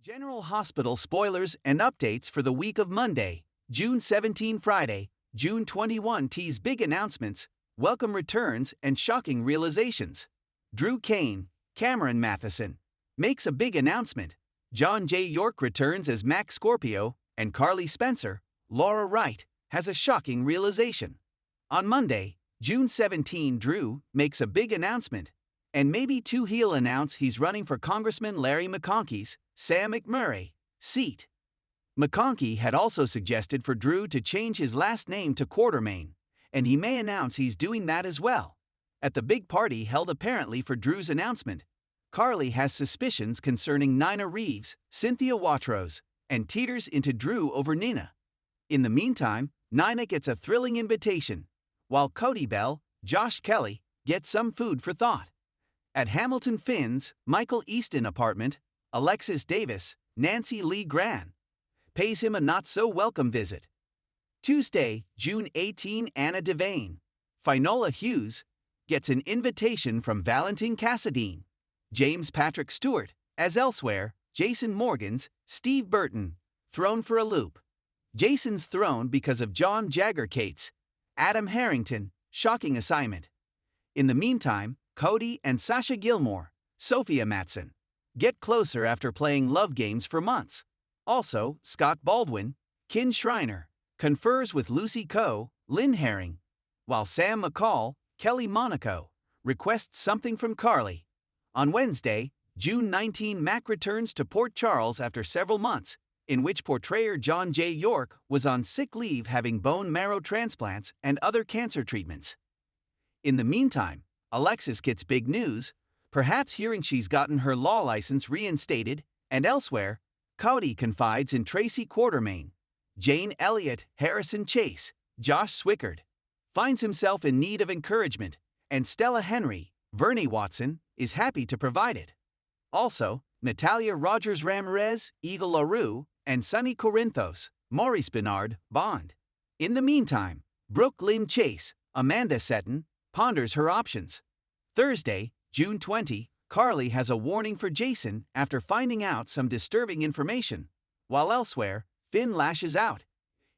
General Hospital spoilers and updates for the week of Monday, June 17 Friday, June 21 tease big announcements, welcome returns and shocking realizations. Drew Cain, Cameron Matheson, makes a big announcement. John J. York returns as Mac Scorpio, and Carly Spencer, Laura Wright, has a shocking realization. On Monday, June 17, Drew makes a big announcement. And maybe too he'll announce he's running for Congressman Larry McConkey's Sam McMurray seat. McConkey had also suggested for Drew to change his last name to Quartermain, and he may announce he's doing that as well. At the big party held apparently for Drew's announcement, Carly has suspicions concerning Nina Reeves, Cynthia Watros, and teeters into Drew over Nina. In the meantime, Nina gets a thrilling invitation, while Cody Bell, Josh Kelly, get some food for thought. At Hamilton Finn's Michael Easton apartment, Alexis Davis, Nancy Lee Gran, pays him a not-so-welcome visit. Tuesday, June 18, Anna Devane, Finola Hughes, gets an invitation from Valentin Cassadine. James Patrick Stewart, as elsewhere, Jason Morgans, Steve Burton, thrown for a loop. Jason's thrown because of John Jagger Cates. Adam Harrington, shocking assignment. In the meantime, Cody and Sasha Gilmore, Sophia Matson, get closer after playing love games for months. Also, Scott Baldwin, Kin Shriner, confers with Lucy Coe, Lynn Herring, while Sam McCall, Kelly Monaco, requests something from Carly. On Wednesday, June 19, Mac returns to Port Charles after several months, in which portrayer John J. York was on sick leave having bone marrow transplants and other cancer treatments. In the meantime, Alexis gets big news, perhaps hearing she's gotten her law license reinstated, and elsewhere, Cody confides in Tracy Quartermain. Jane Elliott, Harrison Chase, Josh Swickard, finds himself in need of encouragement, and Stella Henry, Vernie Watson, is happy to provide it. Also, Natalia Rogers Ramirez, Eagle LaRue, and Sonny Corinthos, Maurice Bernard, bond. In the meantime, Brooke Lynn Chase, Amanda Seton, ponders her options. Thursday, June 20, Carly has a warning for Jason after finding out some disturbing information, while elsewhere, Finn lashes out.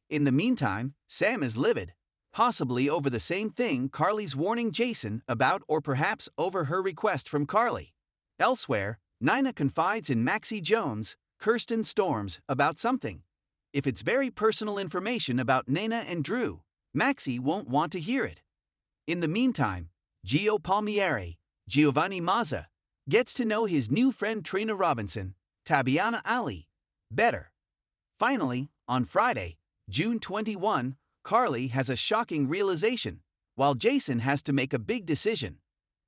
In the meantime, Sam is livid, possibly over the same thing Carly's warning Jason about or perhaps over her request from Carly. Elsewhere, Nina confides in Maxie Jones, Kirsten Storms, about something. If it's very personal information about Nina and Drew, Maxie won't want to hear it. In the meantime, Gio Palmieri, Giovanni Mazza, gets to know his new friend Trina Robinson, Tabiana Ali, better. Finally, on Friday, June 21, Carly has a shocking realization, while Jason has to make a big decision.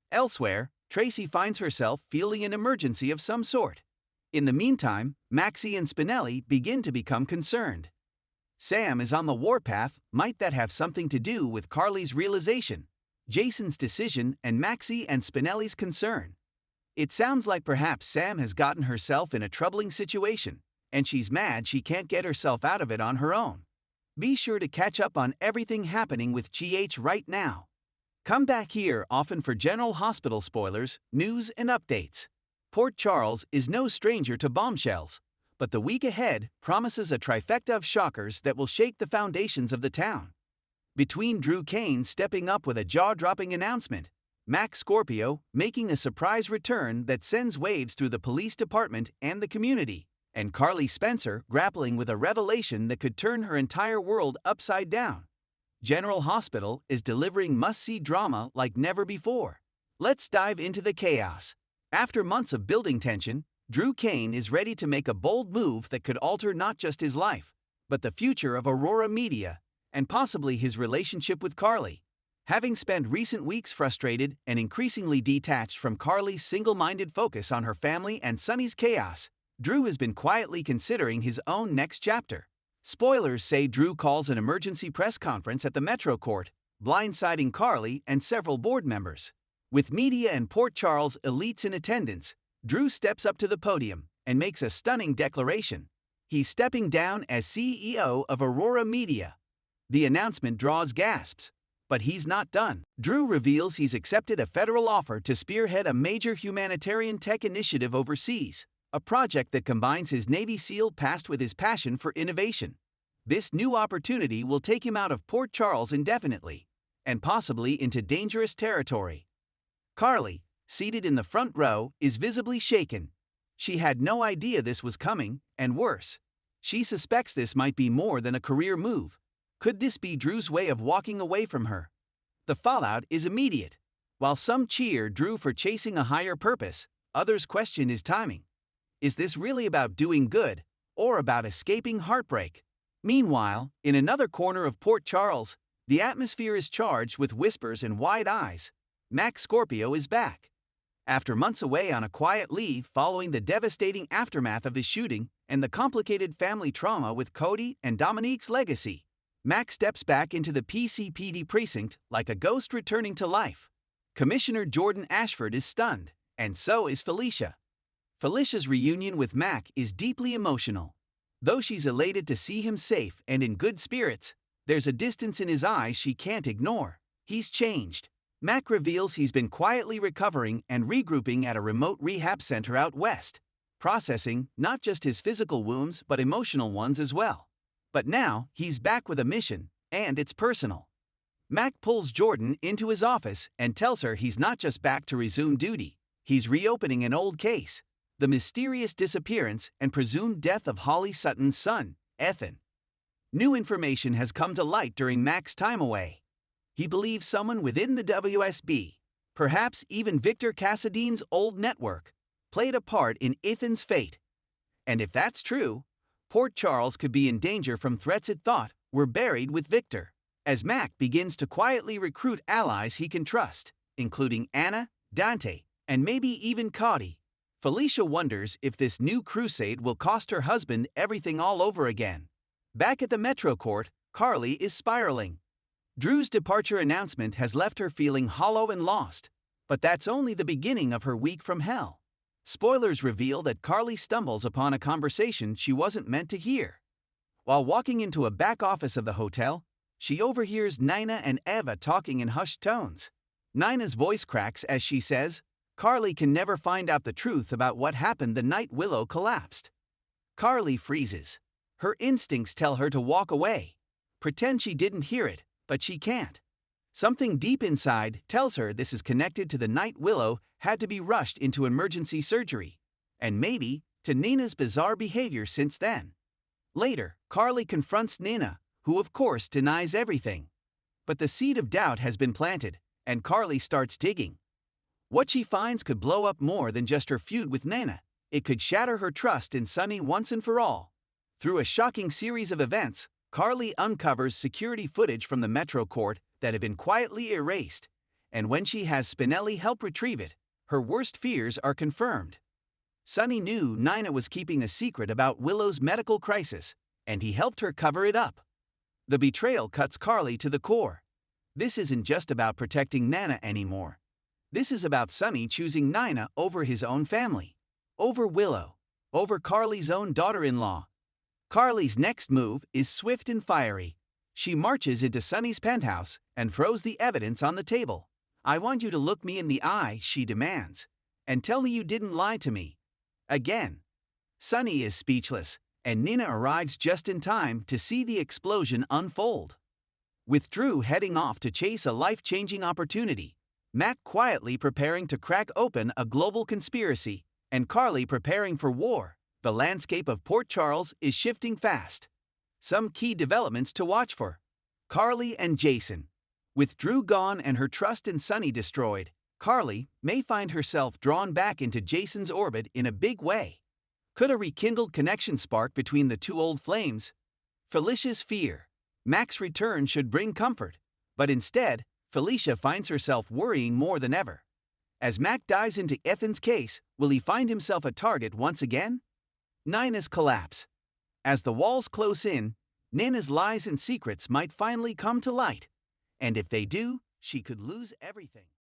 Elsewhere, Tracy finds herself feeling an emergency of some sort. In the meantime, Maxie and Spinelli begin to become concerned. Sam is on the warpath. Might that have something to do with Carly's realization, Jason's decision, and Maxie and Spinelli's concern? It sounds like perhaps Sam has gotten herself in a troubling situation, and she's mad she can't get herself out of it on her own. Be sure to catch up on everything happening with GH right now. Come back here often for General Hospital spoilers, news, and updates. Port Charles is no stranger to bombshells, but the week ahead promises a trifecta of shockers that will shake the foundations of the town. Between Drew Cain stepping up with a jaw-dropping announcement, Mac Scorpio making a surprise return that sends waves through the police department and the community, and Carly Spencer grappling with a revelation that could turn her entire world upside down, General Hospital is delivering must-see drama like never before. Let's dive into the chaos. After months of building tension, Drew Cain is ready to make a bold move that could alter not just his life, but the future of Aurora Media, and possibly his relationship with Carly. Having spent recent weeks frustrated and increasingly detached from Carly's single-minded focus on her family and Sonny's chaos, Drew has been quietly considering his own next chapter. Spoilers say Drew calls an emergency press conference at the Metro Court, blindsiding Carly and several board members. With media and Port Charles elites in attendance, Drew steps up to the podium and makes a stunning declaration. He's stepping down as CEO of Aurora Media. The announcement draws gasps, but he's not done. Drew reveals he's accepted a federal offer to spearhead a major humanitarian tech initiative overseas, a project that combines his Navy SEAL past with his passion for innovation. This new opportunity will take him out of Port Charles indefinitely, and possibly into dangerous territory. Carly, seated in the front row, is visibly shaken. She had no idea this was coming, and worse, she suspects this might be more than a career move. Could this be Drew's way of walking away from her? The fallout is immediate. While some cheer Drew for chasing a higher purpose, others question his timing. Is this really about doing good, or about escaping heartbreak? Meanwhile, in another corner of Port Charles, the atmosphere is charged with whispers and wide eyes. Mac Scorpio is back. After months away on a quiet leave following the devastating aftermath of his shooting and the complicated family trauma with Cody and Dominique's legacy, Mac steps back into the PCPD precinct like a ghost returning to life. Commissioner Jordan Ashford is stunned, and so is Felicia. Felicia's reunion with Mac is deeply emotional. Though she's elated to see him safe and in good spirits, there's a distance in his eyes she can't ignore. He's changed. Mac reveals he's been quietly recovering and regrouping at a remote rehab center out west, processing not just his physical wounds but emotional ones as well. But now, he's back with a mission, and it's personal. Mac pulls Jordan into his office and tells her he's not just back to resume duty, he's reopening an old case, the mysterious disappearance and presumed death of Holly Sutton's son, Ethan. New information has come to light during Mac's time away. He believes someone within the WSB, perhaps even Victor Cassadine's old network, played a part in Ethan's fate. And if that's true, Port Charles could be in danger from threats it thought were buried with Victor. As Mac begins to quietly recruit allies he can trust, including Anna, Dante, and maybe even Cody, Felicia wonders if this new crusade will cost her husband everything all over again. Back at the Metro Court, Carly is spiraling. Drew's departure announcement has left her feeling hollow and lost, but that's only the beginning of her week from hell. Spoilers reveal that Carly stumbles upon a conversation she wasn't meant to hear. While walking into a back office of the hotel, she overhears Nina and Eva talking in hushed tones. Nina's voice cracks as she says, Carly can never find out the truth about what happened the night Willow collapsed. Carly freezes. Her instincts tell her to walk away. Pretend she didn't hear it, but she can't. Something deep inside tells her this is connected to the night Willow had to be rushed into emergency surgery, and maybe to Nina's bizarre behavior since then. Later, Carly confronts Nina, who of course denies everything. But the seed of doubt has been planted, and Carly starts digging. What she finds could blow up more than just her feud with Nina. It could shatter her trust in Sonny once and for all. Through a shocking series of events, Carly uncovers security footage from the Metro Court that had been quietly erased, and when she has Spinelli help retrieve it, her worst fears are confirmed. Sonny knew Nina was keeping a secret about Willow's medical crisis, and he helped her cover it up. The betrayal cuts Carly to the core. This isn't just about protecting Nana anymore. This is about Sonny choosing Nina over his own family, over Willow, over Carly's own daughter-in-law. Carly's next move is swift and fiery. She marches into Sonny's penthouse and throws the evidence on the table. I want you to look me in the eye, she demands, and tell me you didn't lie to me. Again. Sonny is speechless, and Nina arrives just in time to see the explosion unfold. With Drew heading off to chase a life-changing opportunity, Mac quietly preparing to crack open a global conspiracy, and Carly preparing for war, the landscape of Port Charles is shifting fast. Some key developments to watch for. Carly and Jason. With Drew gone and her trust in Sonny destroyed, Carly may find herself drawn back into Jason's orbit in a big way. Could a rekindled connection spark between the two old flames? Felicia's fear. Mac's return should bring comfort, but instead, Felicia finds herself worrying more than ever. As Mac dives into Ethan's case, will he find himself a target once again? Nina's collapse. As the walls close in, Nina's lies and secrets might finally come to light. And if they do, she could lose everything.